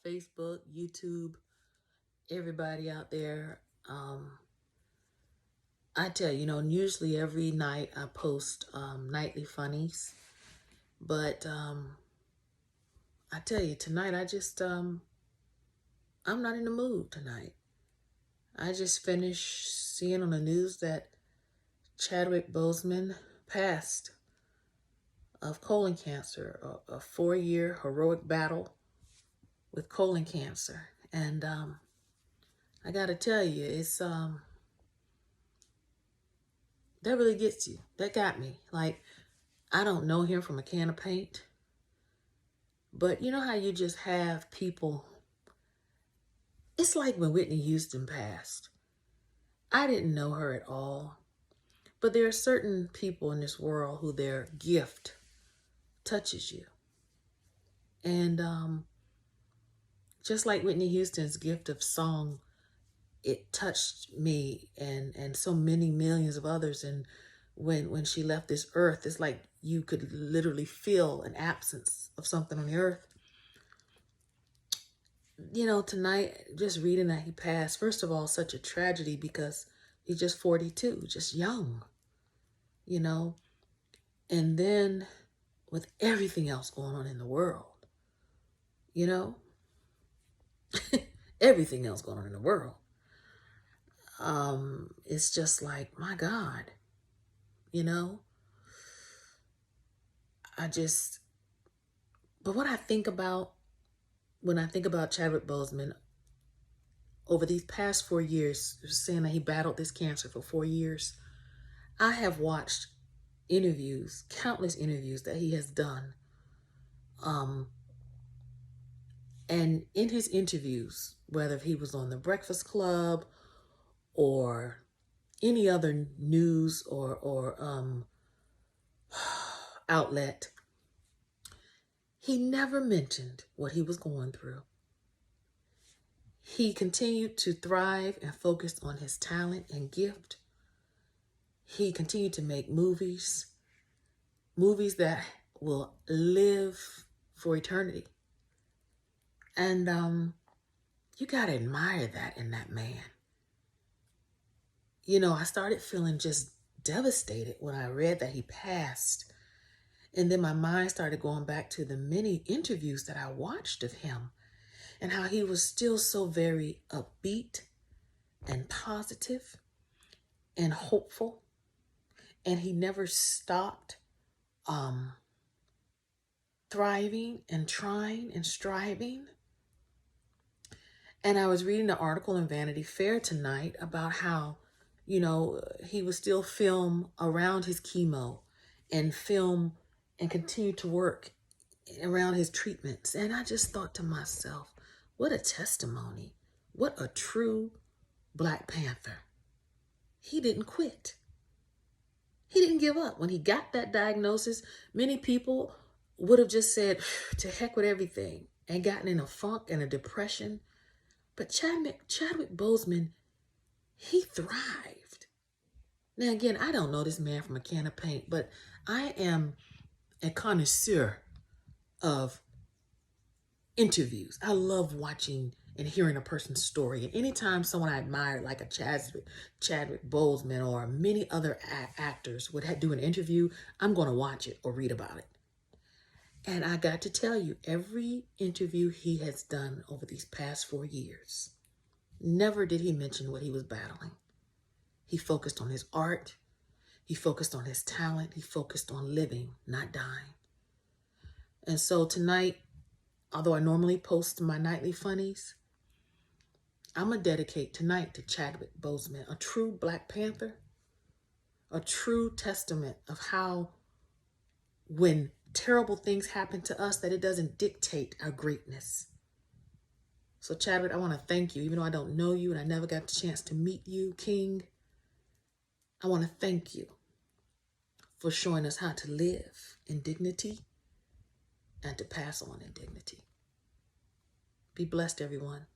Facebook, YouTube, everybody out there. I tell you, usually every night I post nightly funnies, but I tell you, tonight I'm not in the mood tonight. I just finished seeing on the news that Chadwick Boseman passed of colon cancer, a 4-year heroic battle with colon cancer. And I gotta tell you, it's that really gets you. That got me. Like, I don't know him from a can of paint, but you know how you just have people. It's like when Whitney Houston passed. I didn't know her at all, but there are certain people in this world who their gift touches you. And just like Whitney Houston's gift of song, it touched me and so many millions of others. And when she left this earth, it's like you could literally feel an absence of something on the earth. Tonight, just reading that he passed, first of all, such a tragedy because he's just 42, just young, and then with everything else going on in the world, everything else going on in the world. It's just like, my God, but what I think about when I think about Chadwick Boseman over these past 4 years, saying that he battled this cancer for 4 years, I have watched interviews, countless interviews that he has done. And in his interviews, whether he was on The Breakfast Club or any other news or outlet, he never mentioned what he was going through. He continued to thrive and focus on his talent and gift. He continued to make movies that will live for eternity. And you gotta admire that in that man. I started feeling just devastated when I read that he passed. And then my mind started going back to the many interviews that I watched of him and how he was still so very upbeat and positive and hopeful. And he never stopped thriving and trying and striving. And I was reading an article in Vanity Fair tonight about how, he would still film around his chemo and film and continue to work around his treatments. And I just thought to myself, what a testimony. What a true Black Panther. He didn't quit. He didn't give up. When he got that diagnosis, many people would have just said, to heck with everything, and gotten in a funk and a depression. But Chadwick Boseman, he thrived. Now, again, I don't know this man from a can of paint, but I am a connoisseur of interviews. I love watching and hearing a person's story. And anytime someone I admire, like a Chadwick Boseman or many other actors would do an interview, I'm going to watch it or read about it. And I got to tell you, every interview he has done over these past 4 years, never did he mention what he was battling. He focused on his art. He focused on his talent. He focused on living, not dying. And so tonight, although I normally post my nightly funnies, I'm going to dedicate tonight to Chadwick Boseman, a true Black Panther, a true testament of how when terrible things happen to us, that it doesn't dictate our greatness. So Chadwick, I want to thank you, even though I don't know you and I never got the chance to meet you, King. I want to thank you for showing us how to live in dignity and to pass on in dignity. Be blessed, everyone.